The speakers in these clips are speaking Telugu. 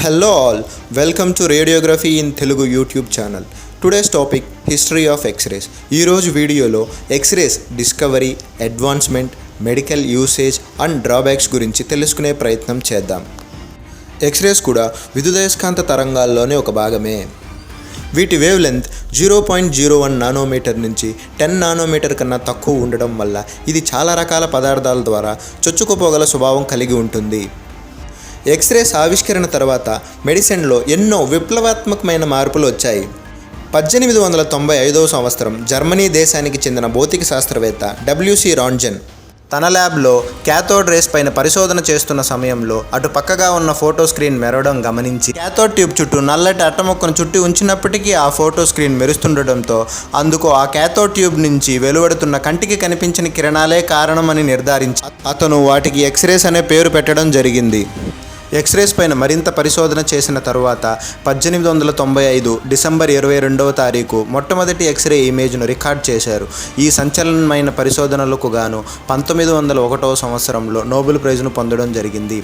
Hello all, welcome to Radiography in Telugu YouTube channel. Today's topic History of X-rays. ఈ రోజు వీడియోలో X-rays discovery, advancement, medical usage and drawbacks గురించి తెలుసుకునే ప్రయత్నం చేద్దాం. X-rays కూడా విద్యుదయస్కాంత తరంగాల్లోనే ఒక భాగమే. వీటి వేవ్ లెంత్ 0.01 నానోమీటర్ నుంచి 10 నానోమీటర్ కన్నా తక్కువ ఉండడం వల్ల ఇది చాలా రకాల పదార్థాల ద్వారా చొచ్చుకుపోగల స్వభావం కలిగి ఉంటుంది. ఎక్స్రేస్ ఆవిష్కరణ తర్వాత మెడిసిన్లో ఎన్నో విప్లవాత్మకమైన మార్పులు వచ్చాయి. 1895 సంవత్సరం జర్మనీ దేశానికి చెందిన భౌతిక శాస్త్రవేత్త WC రాంట్జెన్ తన ల్యాబ్లో క్యాథోడ్ రేస్ పైన పరిశోధన చేస్తున్న సమయంలో అటు పక్కగా ఉన్న ఫోటో స్క్రీన్ మెరవడం గమనించి క్యాథోడ్ ట్యూబ్ చుట్టూ నల్లటి అట్టముక్కను చుట్టి ఉంచినప్పటికీ ఆ ఫోటో స్క్రీన్ మెరుస్తుండటంతో అందుకు ఆ క్యాథోడ్ ట్యూబ్ నుంచి వెలువడుతున్న కంటికి కనిపించని కిరణాలే కారణమని నిర్ధారించి అతను వాటికి ఎక్స్రేస్ అనే పేరు పెట్టడం జరిగింది. ఎక్స్రేస్ పైన మరింత పరిశోధన చేసిన తరువాత 1895 డిసెంబర్ 22వ తారీఖు మొట్టమొదటి ఎక్స్రే ఇమేజ్ను రికార్డ్ చేశారు. ఈ సంచలనమైన పరిశోధనలకు గాను 1901 సంవత్సరంలో నోబెల్ ప్రైజ్ను పొందడం జరిగింది.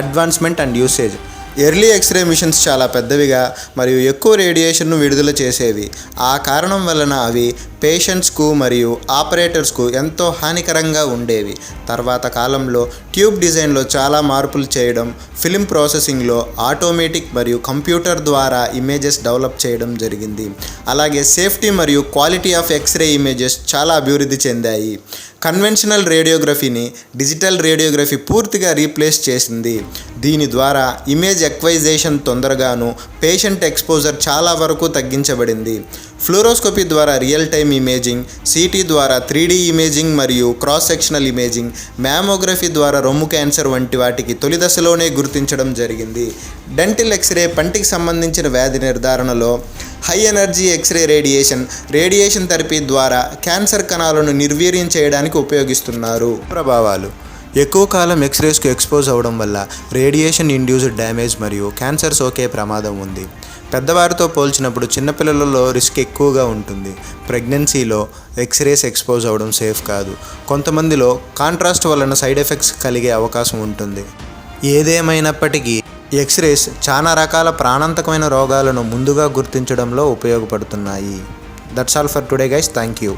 Advancement and usage. Early x ray machines చాలా పెద్దవిగా మరియు ఎక్కువ రేడియేషన్ను విడుదల చేసేవి. ఆ కారణం వలన అవి పేషెంట్స్కు మరియు ఆపరేటర్స్కు ఎంతో హానికరంగా ఉండేవి. తర్వాత కాలంలో ట్యూబ్ డిజైన్లో చాలా మార్పులు చేయడం, ఫిల్మ్ ప్రాసెసింగ్లో ఆటోమేటిక్ మరియు కంప్యూటర్ ద్వారా ఇమేజెస్ డెవలప్ చేయడం జరిగింది. అలాగే సేఫ్టీ మరియు క్వాలిటీ ఆఫ్ ఎక్స్రే ఇమేజెస్ చాలా అభివృద్ధి చెందాయి. కన్వెన్షనల్ రేడియోగ్రఫీని డిజిటల్ రేడియోగ్రఫీ పూర్తిగా రీప్లేస్ చేసింది. దీని ద్వారా ఇమేజ్ ఎక్వైజేషన్ తొందరగాను, పేషెంట్ ఎక్స్పోజర్ చాలా వరకు తగ్గించబడింది. ఫ్లోరోస్కోపీ ద్వారా రియల్ టైమ్ ఇమేజింగ్, CT ద్వారా 3D ఇమేజింగ్ మరియు క్రాస్ సెక్షనల్ ఇమేజింగ్, మ్యామోగ్రఫీ ద్వారా రొమ్ము క్యాన్సర్ వంటి వాటికి తొలి దశలోనే గుర్తించడం జరిగింది. డెంటల్ ఎక్స్రే పంటికి సంబంధించిన వ్యాధి నిర్ధారణలో, high energy x ray radiation therapy ద్వారా క్యాన్సర్ కణాలను నిర్వీర్యం చేయడానికి ఉపయోగిస్తున్నారు. ప్రభావాలు. ఎక్కువ కాలం ఎక్స్రేస్కు ఎక్స్పోజ్ అవ్వడం వల్ల రేడియేషన్ ఇండ్యూస్డ్ డ్యామేజ్ మరియు క్యాన్సర్ సోకే ప్రమాదం ఉంది. పెద్దవారితో పోల్చినప్పుడు చిన్నపిల్లలలో రిస్క్ ఎక్కువగా ఉంటుంది. ప్రెగ్నెన్సీలో ఎక్స్రేస్ ఎక్స్పోజ్ అవ్వడం సేఫ్ కాదు. కొంతమందిలో కాంట్రాస్ట్ వలన సైడ్ ఎఫెక్ట్స్ కలిగే అవకాశం ఉంటుంది. ఏదేమైనప్పటికీ ఎక్స్రేస్ చాలా రకాల ప్రాణాంతకమైన రోగాలను ముందుగా గుర్తించడంలో ఉపయోగపడుతున్నాయి. That's all for today guys. Thank you.